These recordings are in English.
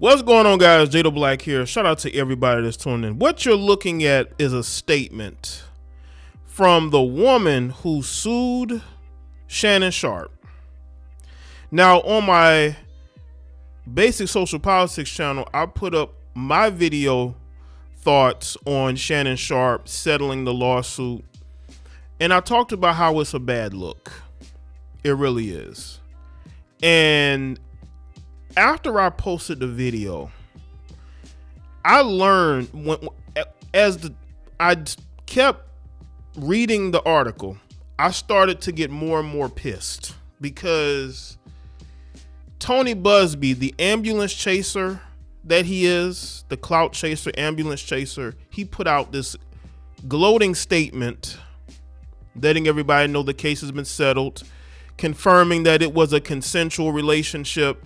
What's going on, guys? Jay the Black here. Shout out to everybody that's tuning in. What you're looking at is a statement from the woman who sued Shannon Sharpe. Now, on my Basic Social Politics channel, I put up my video thoughts on Shannon Sharpe settling the lawsuit, and I talked about how it's a bad look. It really is. And after I posted the video, I learned I kept reading the article, I started to get more and more pissed because Tony Busby, the ambulance chaser that he is, the clout chaser, ambulance chaser, he put out this gloating statement letting everybody know the case has been settled, confirming that it was a consensual relationship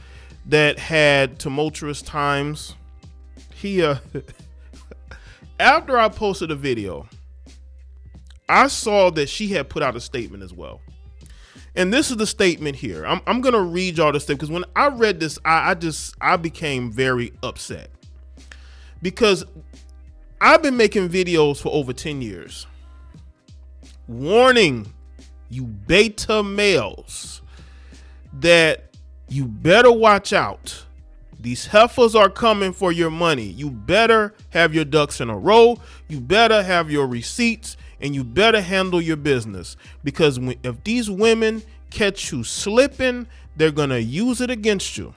that had tumultuous times. He after I posted a video, I saw that she had put out a statement as well. And this is the statement here. I'm gonna read y'all this thing because when I read this, I became very upset because I've been making videos for over 10 years warning you beta males that you better watch out. These heifers are coming for your money. You better have your ducks in a row. You better have your receipts, and you better handle your business, because if these women catch you slipping, they're going to use it against you.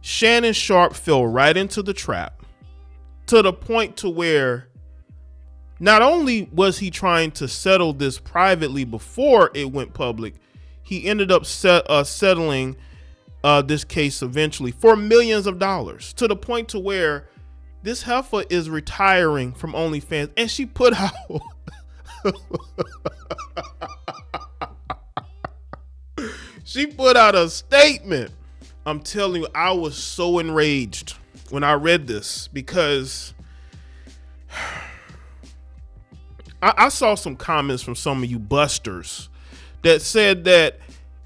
Shannon Sharpe fell right into the trap, to the point to where not only was he trying to settle this privately before it went public, he ended up settling this case eventually for millions of dollars, to the point to where this heifer is retiring from OnlyFans, and she put out she put out a statement. I'm telling you, I was so enraged when I read this because I saw some comments from some of you busters that said that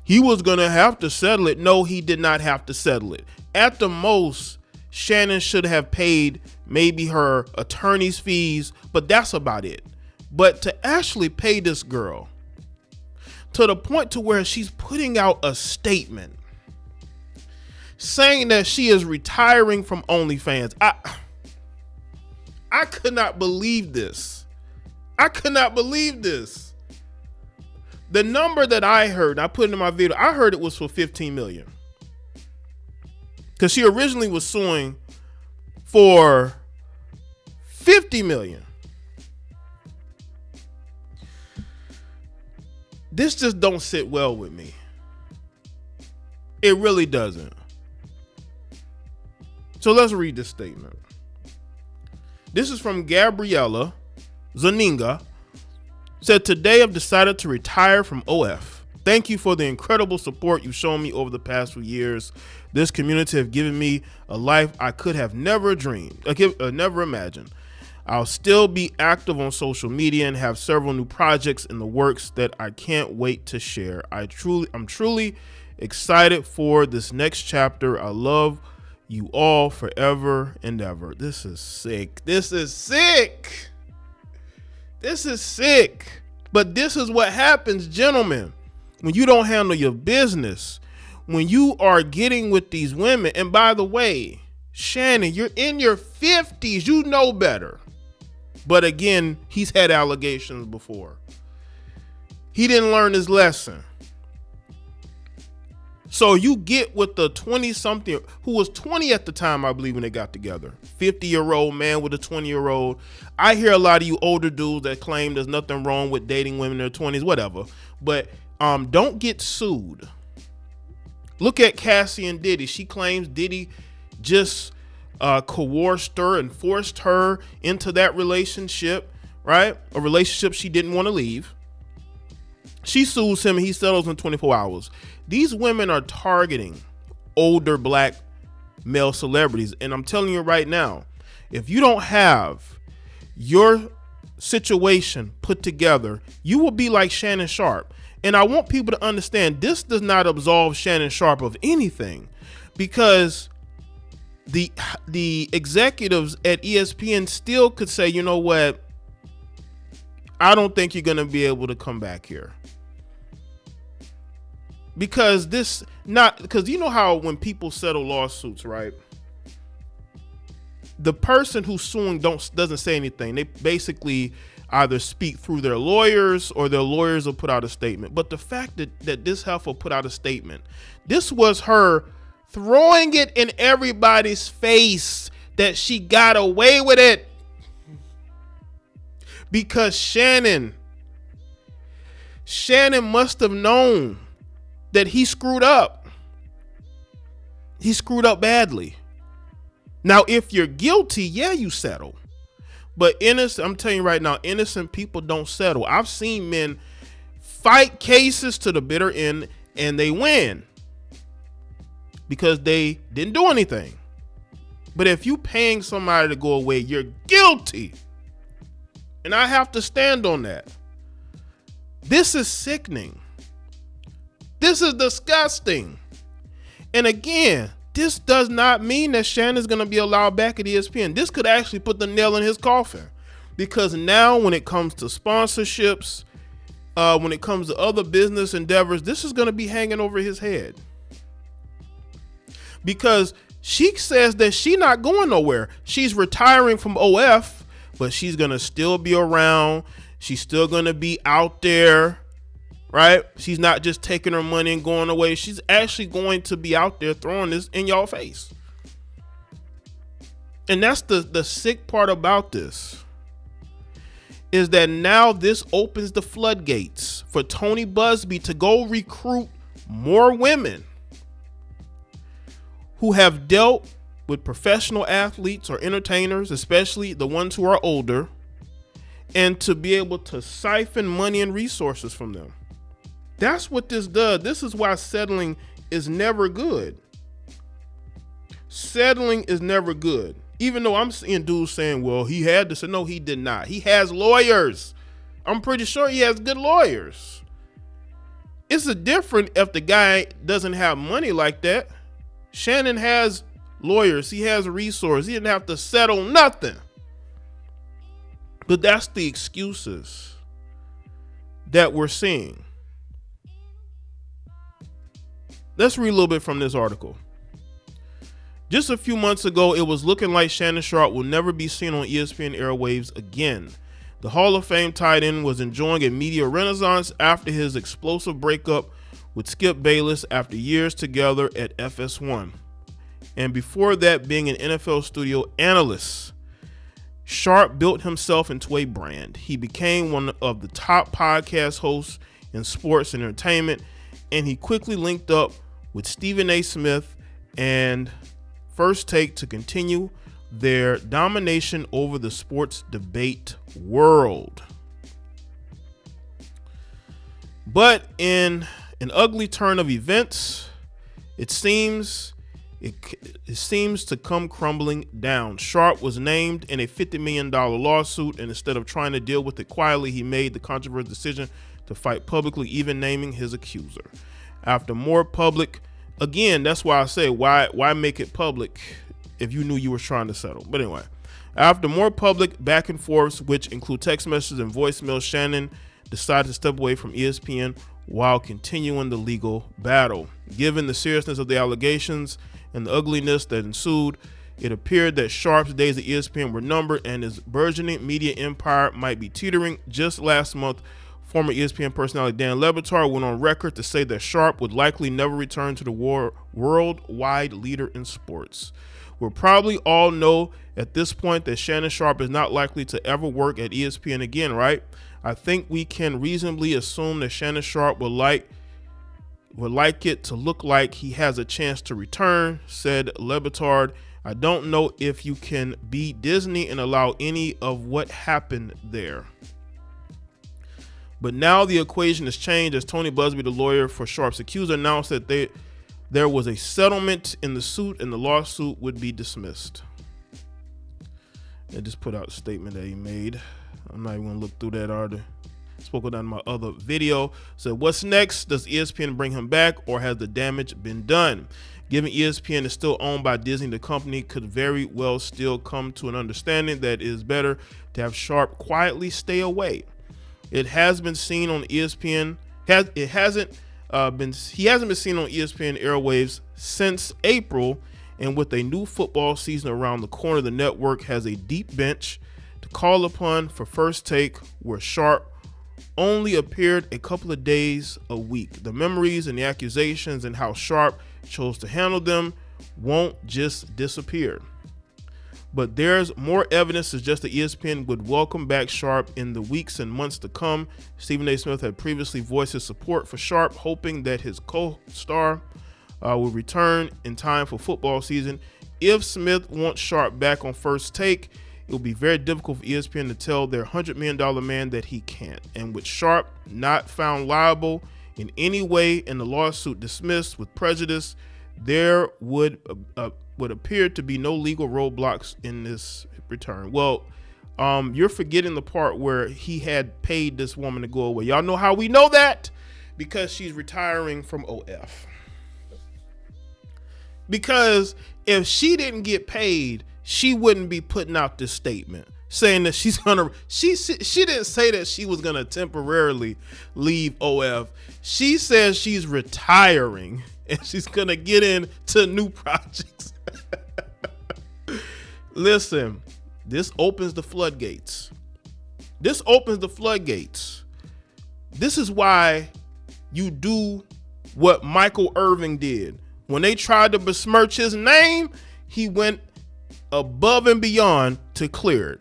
he was going to have to settle it. No, he did not have to settle it. At the most, Shannon should have paid maybe her attorney's fees, but that's about it. But to actually pay this girl to the point to where she's putting out a statement saying that she is retiring from OnlyFans. I could not believe this. I could not believe this. The number that I heard, I put it in my video, I heard it was for 15 million. Because she originally was suing for 50 million. This just don't sit well with me. It really doesn't. So let's read this statement. This is from Gabriella, Zuniga. Said, today I've decided to retire from OF. Thank you for the incredible support you've shown me over the past few years. This community have given me a life I could have never dreamed, never imagined. I'll still be active on social media and have several new projects in the works that I can't wait to share. I'm truly excited for this next chapter. I love you all forever and ever. This is sick. This is sick. This is sick. But this is what happens, gentlemen, when you don't handle your business, when you are getting with these women. And by the way, Shannon, you're in your 50s. You know better. But again, he's had allegations before. He didn't learn his lesson. So you get with the 20-something who was 20 at the time, I believe, when they got together. 50-year-old man with a 20-year-old. I hear a lot of you older dudes that claim there's nothing wrong with dating women in their 20s, whatever. But don't get sued. Look at Cassie and Diddy. She claims Diddy just coerced her and forced her into that relationship, right? A relationship she didn't want to leave. She sues him and he settles in 24 hours. These women are targeting older black male celebrities. And I'm telling you right now, if you don't have your situation put together, you will be like Shannon Sharpe. And I want people to understand this does not absolve Shannon Sharpe of anything, because the executives at ESPN still could say, you know what, I don't think you're going to be able to come back here. Because you know how when people settle lawsuits, right? The person who's suing doesn't say anything. They basically either speak through their lawyers or their lawyers will put out a statement. But the fact that this heifer put out a statement, this was her throwing it in everybody's face that she got away with it. Because Shannon must have known that he screwed up. He screwed up badly. Now, if you're guilty, yeah, you settle. But innocent, I'm telling you right now, innocent people don't settle. I've seen men fight cases to the bitter end and they win because they didn't do anything. But if you paying somebody to go away, you're guilty. And I have to stand on that. This is sickening. This is disgusting. And again, this does not mean that Shannon's going to be allowed back at ESPN. This could actually put the nail in his coffin. Because now when it comes to sponsorships, when it comes to other business endeavors, this is going to be hanging over his head. Because she says that she's not going nowhere. She's retiring from OF, but she's going to still be around. She's still going to be out there. Right? She's not just taking her money and going away. She's actually going to be out there throwing this in y'all face. And that's the sick part about this, is that now this opens the floodgates for Tony Buzbee to go recruit more women who have dealt with professional athletes or entertainers, especially the ones who are older, and to be able to siphon money and resources from them. That's what this does. This is why settling is never good. Settling is never good. Even though I'm seeing dudes saying, well, he had to say, no, he did not. He has lawyers. I'm pretty sure he has good lawyers. It's a different if the guy doesn't have money like that. Shannon has lawyers. He has resources. He didn't have to settle nothing. But that's the excuses that we're seeing. Let's read a little bit from this article. Just a few months ago, it was looking like Shannon Sharpe will never be seen on ESPN airwaves again. The Hall of Fame tight end was enjoying a media renaissance after his explosive breakup with Skip Bayless after years together at FS1. And before that, being an NFL studio analyst, Sharpe built himself into a brand. He became one of the top podcast hosts in sports and entertainment, and he quickly linked up with Stephen A. Smith and First Take to continue their domination over the sports debate world. But in an ugly turn of events, it seems to come crumbling down. Sharpe was named in a $50 million lawsuit, and instead of trying to deal with it quietly, he made the controversial decision to fight publicly, even naming his accuser. After more public, again, that's why I say, why make it public if you knew you were trying to settle? But anyway, after more public back and forths, which include text messages and voicemails, Shannon decided to step away from ESPN while continuing the legal battle. Given the seriousness of the allegations and the ugliness that ensued, it appeared that Sharpe's days at ESPN were numbered and his burgeoning media empire might be teetering. Just last month, former ESPN personality Dan Le Batard went on record to say that Sharpe would likely never return to the worldwide leader in sports. We'll probably all know at this point that Shannon Sharpe is not likely to ever work at ESPN again, right? I think we can reasonably assume that Shannon Sharpe would like it to look like he has a chance to return, said Le Batard. I don't know if you can be Disney and allow any of what happened there. But now the equation has changed as Tony Buzbee, the lawyer for Sharpe's accuser, announced that there was a settlement in the suit and the lawsuit would be dismissed. I just put out a statement that he made. I'm not even going to look through that article. Spoke about that in my other video. So what's next? Does ESPN bring him back or has the damage been done? Given ESPN is still owned by Disney, the company could very well still come to an understanding that it is better to have Sharpe quietly stay away. It has been seen on ESPN. He hasn't been seen on ESPN airwaves since April, and with a new football season around the corner, the network has a deep bench to call upon for First Take, where Sharpe only appeared a couple of days a week. The memories and the accusations and how Sharpe chose to handle them won't just disappear. But there's more evidence to suggest that ESPN would welcome back Sharpe in the weeks and months to come. Stephen A. Smith had previously voiced his support for Sharpe, hoping that his co-star will return in time for football season. If Smith wants Sharpe back on First Take, it will be very difficult for ESPN to tell their $100 million man that he can't. And with Sharpe not found liable in any way and the lawsuit dismissed with prejudice, there would appear to be no legal roadblocks in this return. Well, you're forgetting the part where he had paid this woman to go away. Y'all know how we know that? Because she's retiring from OF. Because if she didn't get paid, she wouldn't be putting out this statement saying that she didn't say that she was gonna temporarily leave OF. She says she's retiring and she's gonna get into new projects. Listen, this opens the floodgates. This is why you do what Michael Irving did. When they tried to besmirch his name, he went above and beyond to clear it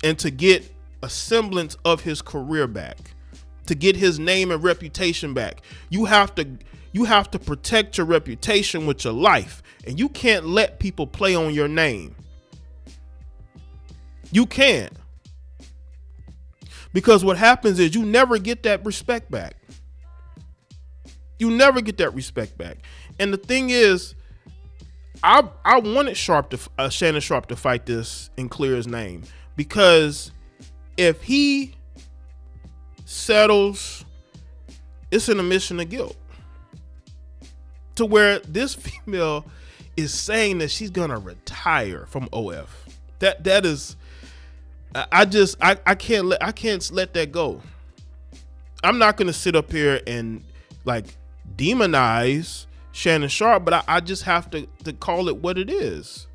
and to get a semblance of his career back, to get his name and reputation back. You have to protect your reputation with your life, and you can't let people play on your name. You can't. Because what happens is you never get that respect back. You never get that respect back. And the thing is, I wanted Shannon Sharpe to fight this and clear his name, because if he settles, it's an admission of guilt. To where this female is saying that she's gonna retire from OF. That is, I can't let that go. I'm not gonna sit up here and like demonize Shannon Sharpe, but I just have to call it what it is.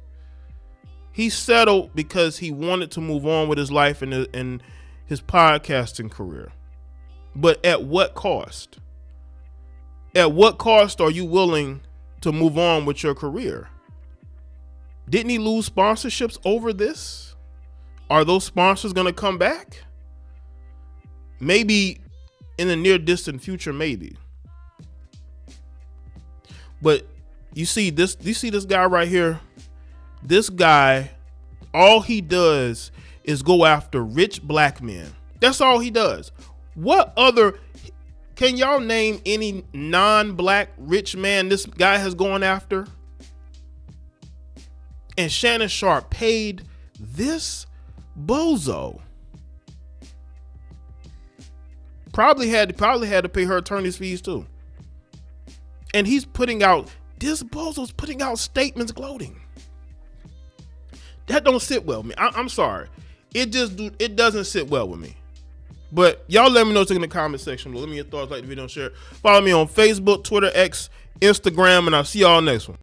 He settled because he wanted to move on with his life and his podcasting career. But at what cost? At what cost are you willing to move on with your career? Didn't he lose sponsorships over this? Are those sponsors going to come back? Maybe in the near distant future, maybe. But you see this guy right here. This guy, all he does is go after rich black men. That's all he does. What other, can y'all name any non-black rich man this guy has gone after? And Shannon Sharpe paid this bozo. Probably had to pay her attorney's fees too. And this bozo's putting out statements gloating. That don't sit well with me. I'm sorry. It doesn't sit well with me. But y'all let me know in the comment section below. Let me know your thoughts, like the video, and share. Follow me on Facebook, Twitter, X, Instagram, and I'll see y'all next one.